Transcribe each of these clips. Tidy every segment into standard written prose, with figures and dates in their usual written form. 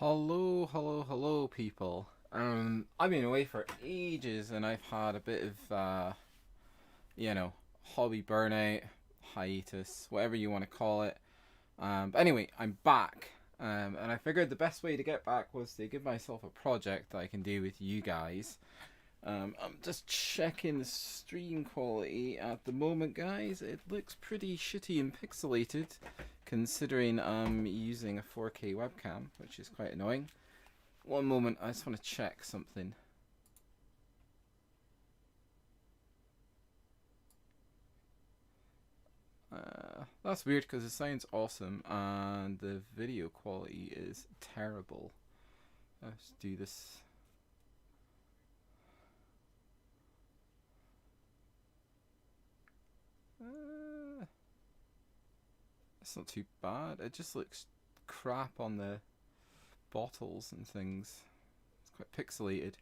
Hello, hello, hello, people. I've been away for ages, and I've had a bit of, you know, hobby burnout, hiatus, whatever you want to call it. But anyway, I'm back, and I figured the best way to get back was to give myself a project that I can do with you guys. I'm just checking the stream quality at the moment, guys. It looks pretty shitty and pixelated, considering I'm using a 4K webcam, which is quite annoying. One moment, I just want to check something. That's weird because it sounds awesome and the video quality is terrible. Let's do this. It's not too bad. It just looks crap on the bottles and things. It's quite pixelated.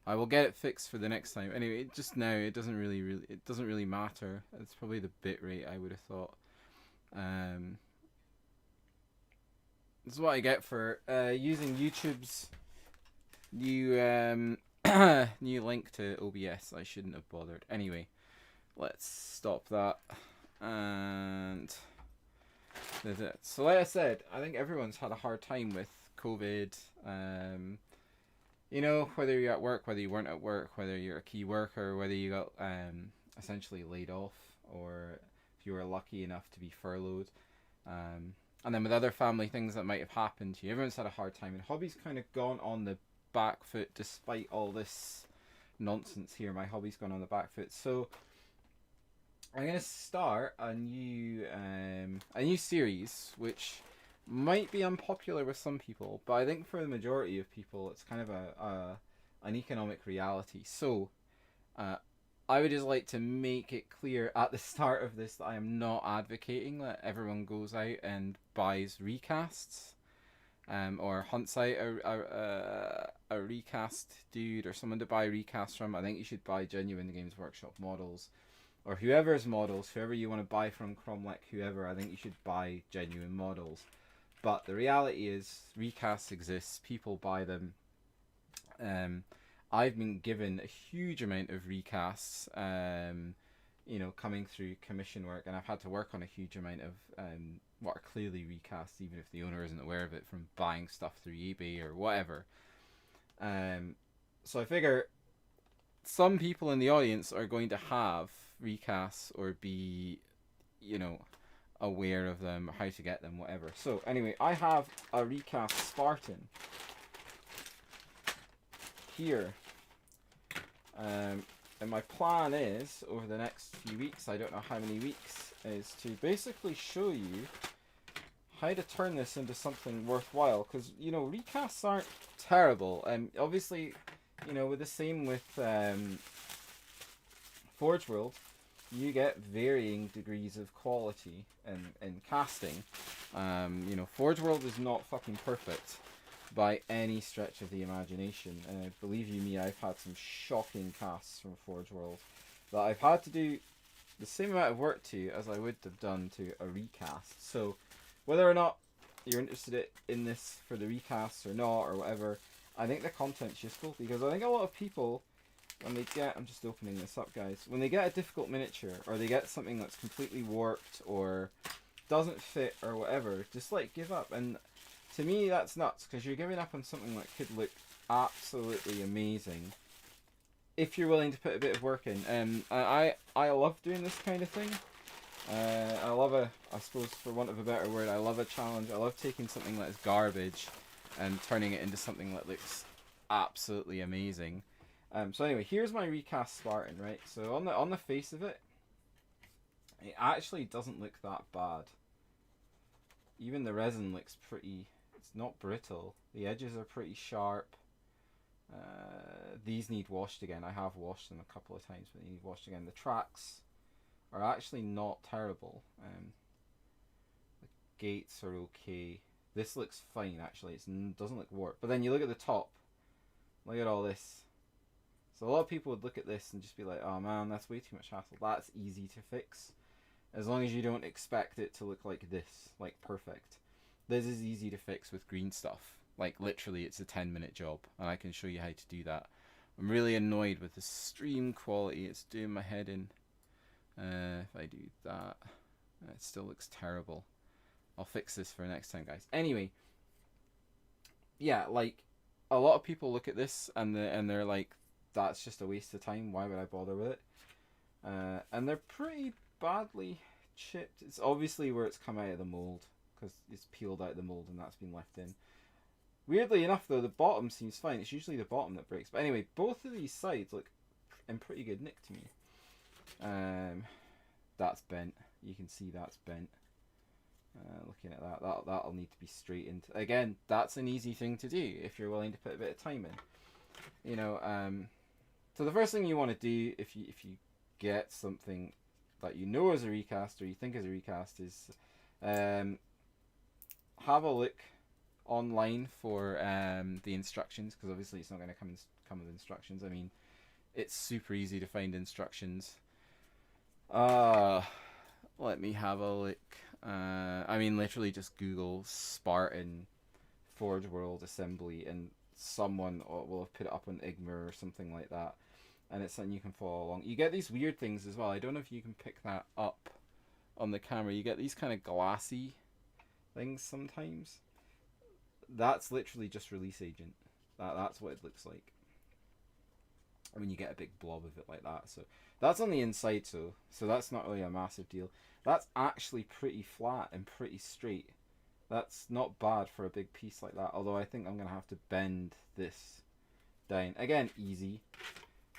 I will get it fixed for the next time. Anyway, just now it doesn't really matter. It's probably the bitrate I would have thought. This is what I get for using YouTube's new new link to OBS. I shouldn't have bothered. Anyway, let's stop that. And that's it. So like I said, I think everyone's had a hard time with COVID. You know, whether you're at work, whether you weren't at work, whether you're a key worker, whether you got essentially laid off, or if you were lucky enough to be furloughed. And then with other family things that might have happened to you, everyone's had a hard time. And hobby's kind of gone on the back foot despite all this nonsense here. My hobby's gone on the back foot. So I'm going to start a new series, which might be unpopular with some people, but I think for the majority of people, it's kind of an economic reality. So, I would just like to make it clear at the start of this that I am not advocating that everyone goes out and buys recasts, or hunts out a recast dude or someone to buy recasts from. I think you should buy genuine Games Workshop models, or whoever's models, whoever you want to buy from, Cromlech, whoever. I think you should buy genuine models. But the reality is, recasts exist. People buy them. I've been given a huge amount of recasts, coming through commission work, and I've had to work on a huge amount of what are clearly recasts, even if the owner isn't aware of it, from buying stuff through eBay or whatever. So I figure some people in the audience are going to have recasts or be, aware of them, how to get them, whatever. So anyway, I have a Recast Spartan here, and my plan is, over the next few weeks, I don't know how many weeks, is to basically show you how to turn this into something worthwhile, because recasts aren't terrible, and obviously, with the same with Forge World, you get varying degrees of quality in casting. Forge World is not fucking perfect by any stretch of the imagination. And believe you me, I've had some shocking casts from Forge World that I've had to do the same amount of work to as I would have done to a recast. So whether or not you're interested in this for the recasts or not, or whatever, I think the content's useful, because I think a lot of people, when they get, I'm just opening this up, guys, when they get a difficult miniature, or they get something that's completely warped or doesn't fit or whatever, just give up. And to me, that's nuts, because you're giving up on something that could look absolutely amazing if you're willing to put a bit of work in. I love doing this kind of thing. I love I suppose for want of a better word, I love a challenge. I love taking something that is garbage and turning it into something that looks absolutely amazing. So anyway, here's my Recast Spartan, right? So on the face of it, it actually doesn't look that bad. Even the resin looks pretty. It's not brittle. The edges are pretty sharp. These need washed again. I have washed them a couple of times, but they need washed again. The tracks are actually not terrible. The gates are okay. This looks fine, actually. It doesn't look warped. But then you look at the top. Look at all this. So a lot of people would look at this and just be like, oh man, that's way too much hassle. That's easy to fix, as long as you don't expect it to look like this, like perfect. This is easy to fix with green stuff. Like literally it's a 10-minute job, and I can show you how to do that. I'm really annoyed with the stream quality. It's doing my head in. If I do that, it still looks terrible. I'll fix this for next time, guys. Anyway, yeah, like a lot of people look at this and they're like, that's just a waste of time. Why would I bother with it? And they're pretty badly chipped. It's obviously where it's come out of the mold, because it's peeled out of the mold and that's been left in. Weirdly enough, though, the bottom seems fine. It's usually the bottom that breaks. But anyway, both of these sides look in pretty good nick to me. That's bent. You can see that's bent. Looking at that, that'll need to be straightened. Again, that's an easy thing to do if you're willing to put a bit of time in. You know, so the first thing you want to do if you get something that you know is a recast or you think is a recast is have a look online for the instructions, because obviously it's not going to come with instructions. I mean, it's super easy to find instructions. Let me have a look. I mean, literally just Google Spartan Forge World Assembly and someone will have put it up on Igma or something like that, and it's something you can follow along. You get these weird things as well. I don't know if you can pick that up on the camera. You get these kind of glassy things sometimes. That's literally just release agent. That's what it looks like when you get a big blob of it like that. So that's on the inside, so that's not really a massive deal. That's actually pretty flat and pretty straight. That's not bad for a big piece like that, although I think I'm going to have to bend this down. Again, easy.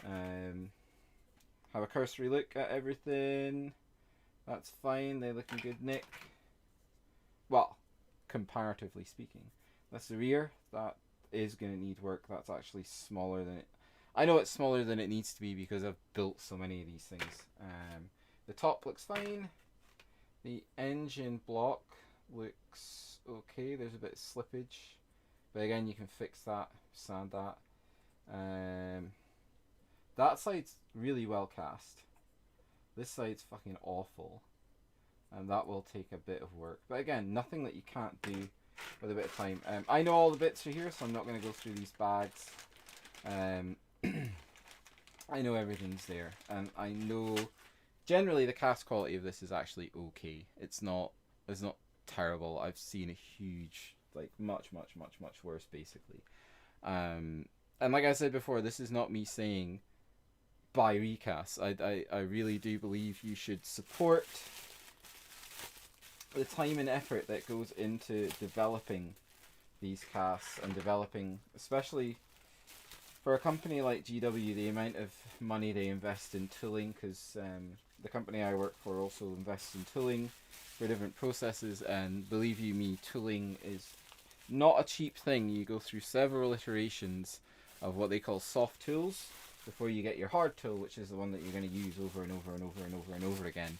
Have a cursory look at everything. That's fine, they look in good nick. Well, comparatively speaking. That's the rear. That is going to need work. That's actually smaller than it... I know it's smaller than it needs to be because I've built so many of these things. The top looks fine. The engine block looks okay. There's a bit of slippage, but again, you can fix that, sand that. That side's really well cast. This side's fucking awful, and that will take a bit of work. But again, nothing that you can't do with a bit of time. I know all the bits are here, so I'm not going to go through these bags. I know everything's there, and I know generally the cast quality of this is actually okay. It's not terrible. I've seen a huge, like much worse basically. And like I said before, this is not me saying buy recasts. I really do believe you should support the time and effort that goes into developing these casts and developing, especially for a company like GW, the amount of money they invest in tooling, because the company I work for also invests in tooling for different processes, and believe you me, tooling is not a cheap thing. You go through several iterations of what they call soft tools before you get your hard tool, which is the one that you're going to use over and over and over and over and over again.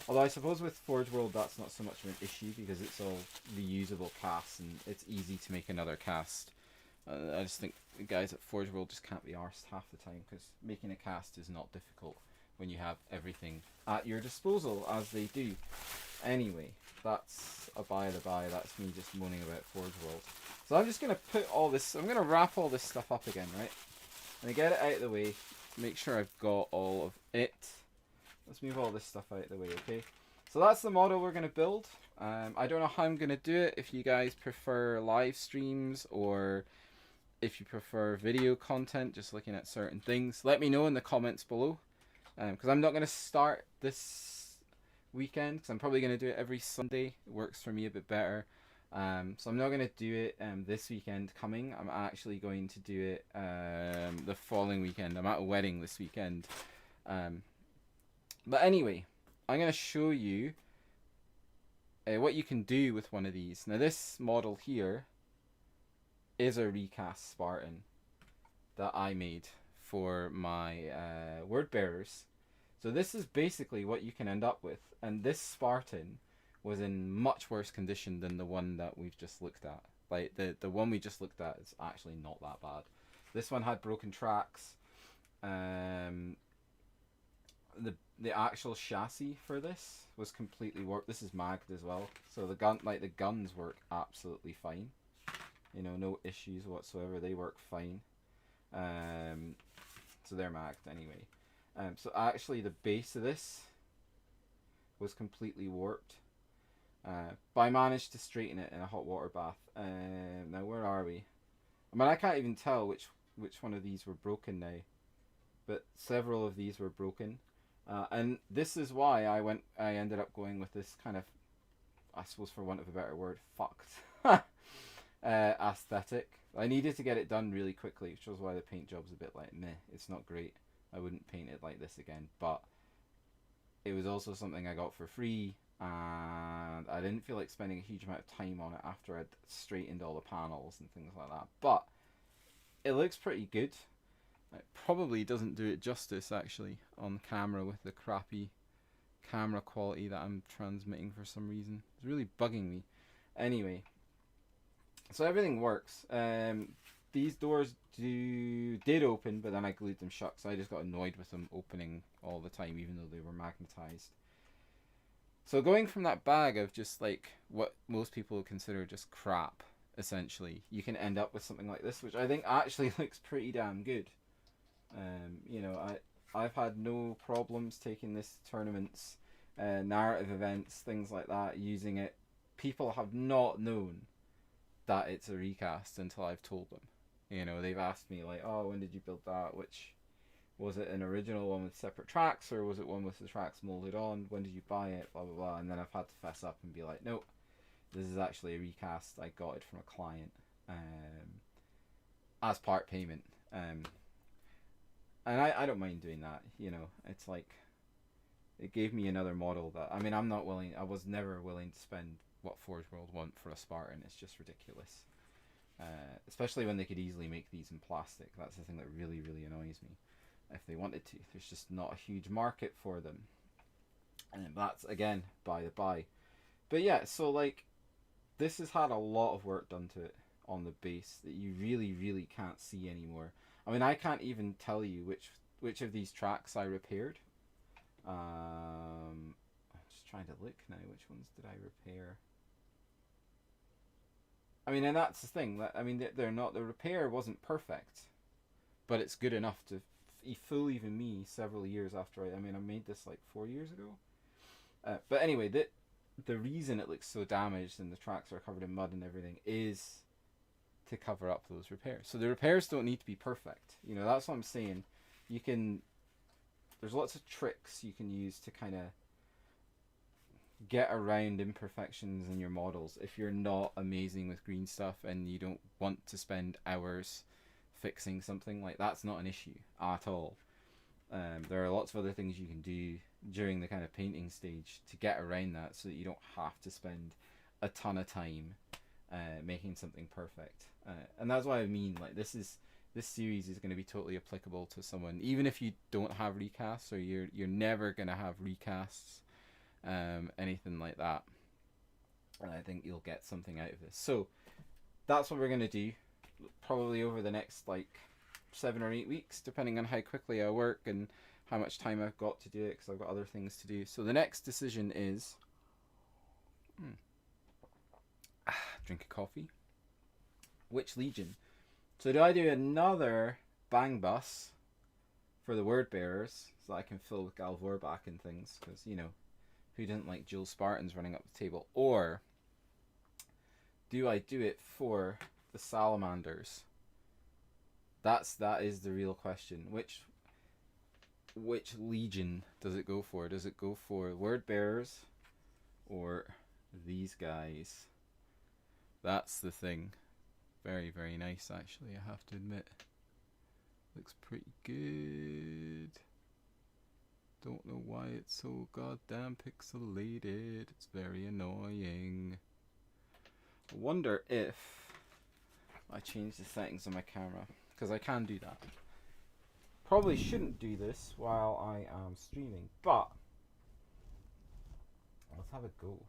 Although I suppose with Forge World that's not so much of an issue because it's all reusable casts and it's easy to make another cast. I just think the guys at Forge World just can't be arsed half the time, because making a cast is not difficult when you have everything at your disposal, as they do. Anyway, that's a by the by. That's me just moaning about Forge World. So I'm just going to put all this, I'm going to wrap all this stuff up again, right? I'm going to get it out of the way, make sure I've got all of it. Let's move all this stuff out of the way, okay? So that's the model we're going to build. I don't know how I'm going to do it, if you guys prefer live streams or if you prefer video content, just looking at certain things. Let me know in the comments below, because I'm not going to start this weekend, because I'm probably going to do it every Sunday. It works for me a bit better. So I'm not going to do it this weekend coming. I'm actually going to do it the following weekend. I'm at a wedding this weekend. But anyway, I'm going to show you what you can do with one of these. Now this model here is a Recast Spartan that I made for my word bearers. So this is basically what you can end up with. And this Spartan was in much worse condition than the one that we've just looked at. Like the one we just looked at is actually not that bad. This one had broken tracks. The actual chassis for this was completely warped. This is magged as well, so the guns work absolutely fine. You know, no issues whatsoever. They work fine. So they're magged anyway. So actually the base of this was completely warped. But I managed to straighten it in a hot water bath. Now where are we? I mean, I can't even tell which one of these were broken now. But several of these were broken. And this is why I ended up going with this kind of, I suppose for want of a better word, fucked aesthetic. I needed to get it done really quickly, which was why the paint job's a bit like meh. It's not great. I wouldn't paint it like this again, but it was also something I got for free, and I didn't feel like spending a huge amount of time on it after I'd straightened all the panels and things like that. But it looks pretty good. It probably doesn't do it justice actually on camera with the crappy camera quality that I'm transmitting for some reason. It's really bugging me. Anyway, so everything works. These doors did open, but then I glued them shut, so I just got annoyed with them opening all the time, even though they were magnetized. So going from that bag of just like what most people consider just crap, essentially, you can end up with something like this, which I think actually looks pretty damn good. You know, I've had no problems taking this to tournaments, narrative events, things like that, using it. People have not known that it's a recast until I've told them. You know, they've asked me like, oh, when did you build that? Which, was it an original one with separate tracks, or was it one with the tracks molded on? When did you buy it? Blah, blah, blah. And then I've had to fess up and be like, nope, this is actually a recast. I got it from a client as part payment. And I don't mind doing that. You know, it's like, it gave me another model that, I mean, I was never willing to spend what Forge World want for a Spartan. It's just ridiculous. Especially when they could easily make these in plastic. That's the thing that really, really annoys me. If they wanted to, there's just not a huge market for them. And that's, again, by the by. But yeah, so like, this has had a lot of work done to it on the base that you really, really can't see anymore. I mean, I can't even tell you which of these tracks I repaired. I'm just trying to look now. Which ones did I repair? I mean, and that's the thing. I mean, they're not. The repair wasn't perfect, but it's good enough to fool even me several years after I made this like 4 years ago. But anyway, the reason it looks so damaged and the tracks are covered in mud and everything is to cover up those repairs. So the repairs don't need to be perfect. You know, that's what I'm saying. You can. There's lots of tricks you can use to kind of get around imperfections in your models if you're not amazing with green stuff and you don't want to spend hours fixing something. Like, that's not an issue at all. There are lots of other things you can do during the kind of painting stage to get around that so that you don't have to spend a ton of time making something perfect. And that's what I mean. Like, this series is going to be totally applicable to someone, even if you don't have recasts, or you're never going to have recasts, anything like that. And I think you'll get something out of this. So that's what we're going to do, probably over the next like 7 or 8 weeks, depending on how quickly I work and how much time I've got to do it, because I've got other things to do. So the next decision is drink a coffee. Which Legion? So do I do another bang bus for the word bearers so that I can fill with Gal Vorbak and things, because, you know, who didn't like Dual Spartans running up the table? Or do I do it for the Salamanders? That is the real question. Which Legion does it go for? Does it go for word bearers or these guys? That's the thing. Very, very nice, actually, I have to admit. Looks pretty good. Don't know why it's so goddamn pixelated. It's very annoying. I wonder if I change the settings on my camera, because I can do that. Probably shouldn't do this while I am streaming, but let's have a go.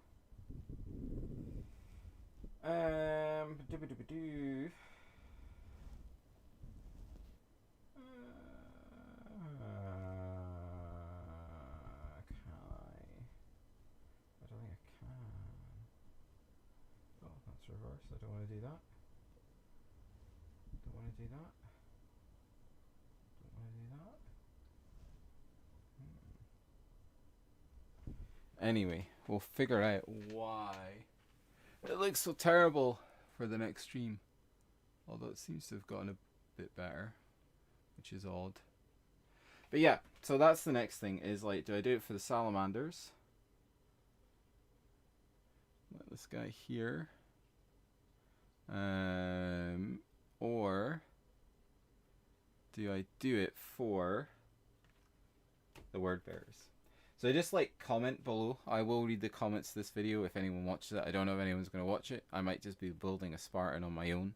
Do-ba-do-ba-do. Can I don't think I can. Oh, that's reverse. I don't want to do that. to do that. Don't want to do that. Anyway, we'll figure out why it looks so terrible for the next stream. Although it seems to have gotten a bit better, which is odd. But yeah, so that's the next thing is like, do I do it for the salamanders? Let this guy here. Or do I do it for the word bearers? So just like comment below. I will read the comments to this video if anyone watches it. I don't know if anyone's going to watch it. I might just be building a Spartan on my own.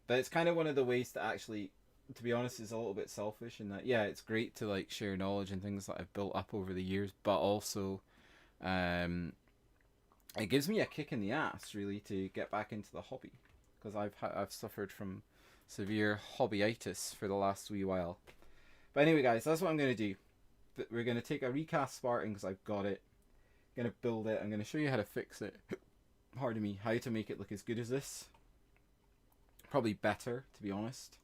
But it's kind of one of the ways to actually, to be honest, is a little bit selfish in that, yeah, it's great to like share knowledge and things that I've built up over the years, but also it gives me a kick in the ass really to get back into the hobby, because I've suffered from severe hobbyitis for the last wee while. But anyway guys, that's what I'm going to do. We're going to take a recast Spartan because I've got it. I'm going to build it. I'm going to show you how to fix it. Pardon me, how to make it look as good as this. Probably better, to be honest,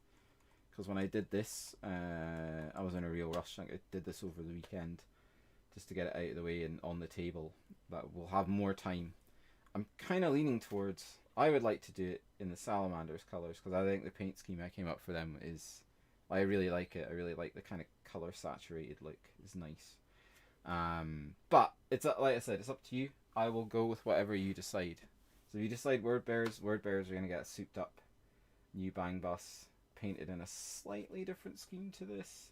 because when I did this, I was in a real rush. I did this over the weekend just to get it out of the way and on the table, but we'll have more time. I'm kind of leaning towards, I would like to do it in the salamanders colors, because I think the paint scheme I came up for them is, I really like it. I really like the kind of color saturated look. It's nice. But it's like I said, it's up to you. I will go with whatever you decide. So if you decide word bearers are going to get a souped up new bang bus painted in a slightly different scheme to this.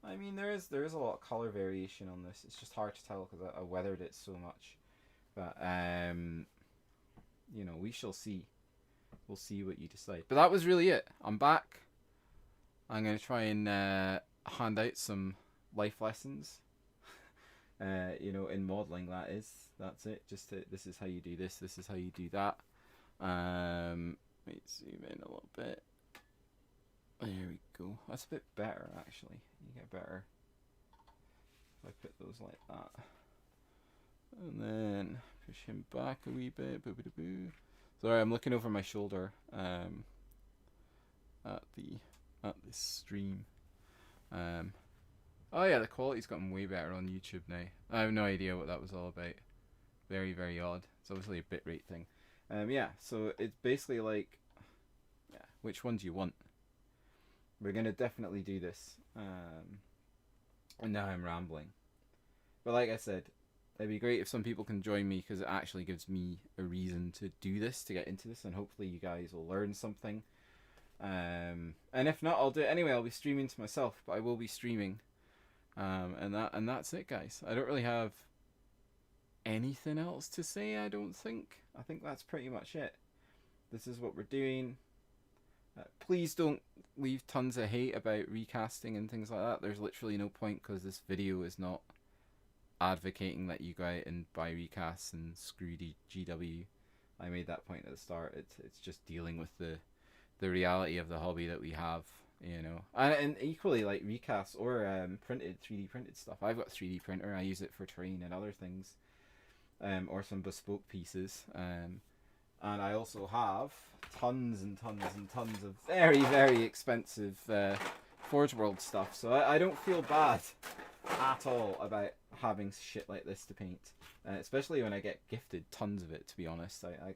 I mean, there is a lot of color variation on this. It's just hard to tell because I weathered it so much. But you know, we shall see. We'll see what you decide. But that was really it. I'm back. I'm going to try and hand out some life lessons. You know, in modeling, that is. That's it. Just to, this is how you do this. This is how you do that. Let me zoom in a little bit. There we go. That's a bit better, actually. You get better if I put those like that. And then push him back a wee bit. Boo, boo, boo. Sorry, I'm looking over my shoulder at this stream. Oh yeah, the quality's gotten way better on YouTube now. I have no idea what that was all about. Very, very odd. It's obviously a bitrate thing. Yeah, so it's basically like, yeah, which one do you want? We're going to definitely do this. And now I'm rambling. But like I said, it'd be great if some people can join me, because it actually gives me a reason to do this, to get into this, and hopefully you guys will learn something. And if not, I'll do it anyway. I'll be streaming to myself, but I will be streaming. And that's it, guys. I don't really have anything else to say, I don't think. I think that's pretty much it. This is what we're doing. Please don't leave tons of hate about recasting and things like that. There's literally no point, because this video is not advocating that you go out and buy recasts and screw GW. I made that point at the start. It's just dealing with the reality of the hobby that we have, you know. And equally, like recasts or 3D printed stuff. I've got a 3D printer. I use it for terrain and other things, or some bespoke pieces. And I also have tons and tons and tons of very, very expensive Forge World stuff. So I don't feel bad at all about having shit like this to paint. Especially when I get gifted tons of it, to be honest. I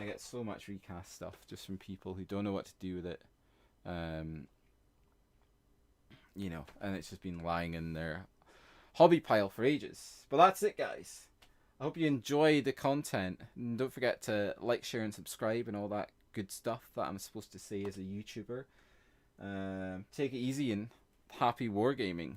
get so much recast stuff just from people who don't know what to do with it. You know, and it's just been lying in their hobby pile for ages. But that's it, guys. I hope you enjoy the content, and don't forget to like, share and subscribe and all that good stuff that I'm supposed to say as a YouTuber. Take it easy and happy wargaming.